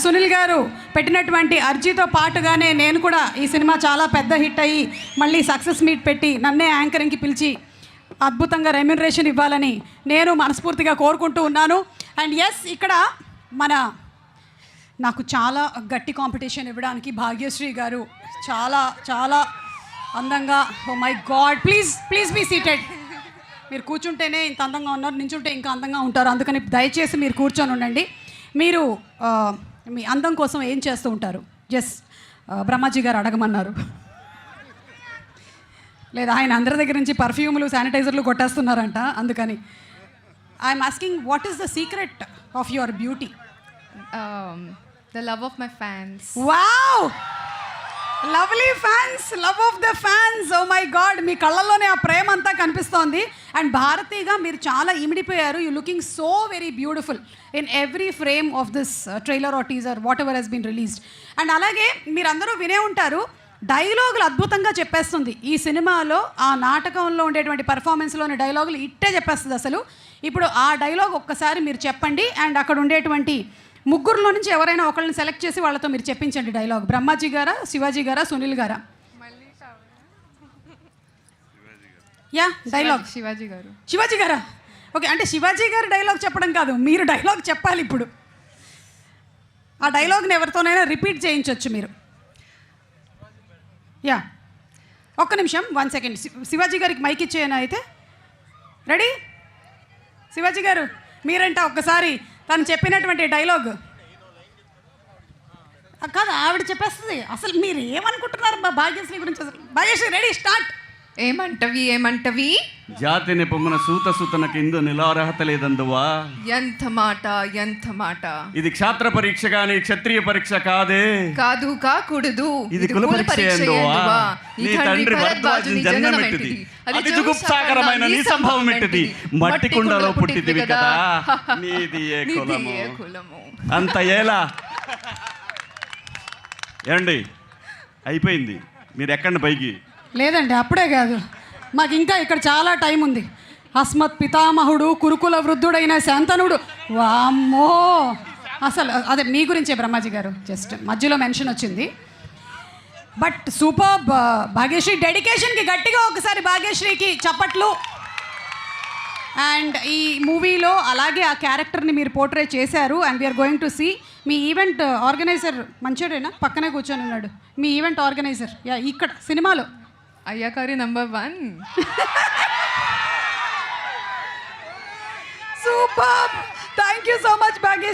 సునీల్ గారు పెట్టినటువంటి అర్జీతో పాటుగానే నేను కూడా ఈ సినిమా చాలా పెద్ద హిట్ అయ్యి మళ్ళీ సక్సెస్ మీట్ పెట్టి నన్నే యాంకరింగ్కి పిలిచి అద్భుతంగా రెమ్యునరేషన్ ఇవ్వాలని నేను మనస్ఫూర్తిగా కోరుకుంటూ ఉన్నాను. అండ్ ఎస్, ఇక్కడ నాకు చాలా గట్టి కాంపిటీషన్ ఇవ్వడానికి భాగ్యశ్రీ గారు చాలా చాలా అందంగా, oh my god, please be seated. మీరు కూర్చుంటేనే ఇంత అందంగా ఉన్నారు, నించుంటే ఇంకా అందంగా ఉంటారు, అందుకని దయచేసి మీరు కూర్చొని ఉండండి. మీరు మీ అందం కోసం ఏం చేస్తూ ఉంటారు? బ్రహ్మాజీ గారు అడగమన్నారు. లేదా ఆయన అందరి దగ్గర నుంచి పర్ఫ్యూములు, శానిటైజర్లు కొట్టేస్తున్నారంట, అందుకని I'm asking, what is the secret of your beauty? The love of my fans. Wow! Lovely fans, love of the fans. Oh my god, మీ కళ్ళల్లోనే ఆ ప్రేమ అంతా కనిపిస్తోంది. అండ్ భారతీగా మీరు చాలా ఇమిడిపోయారు. You looking so very beautiful in every frame of this trailer or teaser, whatever has been released. And అలాగే మీరందరూ వినే ఉంటారు, డైలాగులు అద్భుతంగా చెప్పేస్తుంది ఈ సినిమాలో. ఆ నాటకంలో ఉండేటువంటి పర్ఫార్మెన్స్లోని డైలాగులు ఇట్టే చెప్పేస్తుంది అసలు. ఇప్పుడు ఆ డైలాగ్ ఒక్కసారి మీరు చెప్పండి, అండ్ అక్కడ ఉండేటువంటి ముగ్గురులో నుంచి ఎవరైనా ఒకళ్ళని సెలెక్ట్ చేసి వాళ్ళతో మీరు చెప్పించండి డైలాగ్. బ్రహ్మాజీ గారా, శివాజీ గారా, సునీల్ గారా? యా, డైలాగ్ శివాజీ గారా? ఓకే, అంటే శివాజీ గారు డైలాగ్ చెప్పడం కాదు, మీరు డైలాగ్ చెప్పాలి ఇప్పుడు. ఆ డైలాగ్ని ఎవరితోనైనా రిపీట్ చేయించవచ్చు మీరు. యా, ఒక్క నిమిషం, 1 సెకండ్. శివాజీ గారికి మైక్ ఇచ్చేయనా అయితే? రెడీ? శివాజీ గారు మీరంట ఒక్కసారి తను చెప్పినటువంటి డైలాగ్. కాదు, ఆవిడ చెప్పేస్తుంది. అసలు మీరు ఏమనుకుంటున్నారు భాగ్యశ్రీ గురించి? Bhagyashree, ready, start. ఏమంటవి జాతిని పొమ్మన సూతనకి ఇందు నిలార్హత లేదందువా. ఎంత మాట. ఇది క్షాత్ర పరీక్ష గాని క్షత్రియ పరీక్ష కాదే. కాదు, కాకూడదు. ఇది కుల పరీక్ష ఎందువా. నీ తండ్రి భరద్వాజుని జననమెట్టిది, అది జుగుప్సాకరమైన నీ సంభవం ఎట్టిది. మట్టి కుండలో పుట్టిదివి కదా, నీది ఏ కులము. అంత ఏలా ఏమండి? అయిపోయింది, మీరు ఎక్కండి పైకి. లేదండి, అప్పుడే కాదు, మాకు ఇంకా ఇక్కడ చాలా టైం ఉంది. అస్మత్ పితామహుడు కురుకుల వృద్ధుడైన శాంతనుడు. వామ్మో, అసలు అదే మీ గురించే బ్రహ్మాజీ గారు, జస్ట్ మధ్యలో మెన్షన్ వచ్చింది. But super. భాగ్యశ్రీ డెడికేషన్కి గట్టిగా ఒకసారి భాగ్యశ్రీకి చప్పట్లు. అండ్ ఈ మూవీలో అలాగే ఆ క్యారెక్టర్ని మీరు పోర్ట్రే చేశారు. And we're going to see. మీ ఈవెంట్ ఆర్గనైజర్ మంచోడేనా? పక్కనే కూర్చొని ఉన్నాడు మీ ఈవెంట్ ఆర్గనైజర్. యా, ఇక్కడ సినిమాలో అయ్యాకారి number 1. Super. Thank you so much Bhagyashree.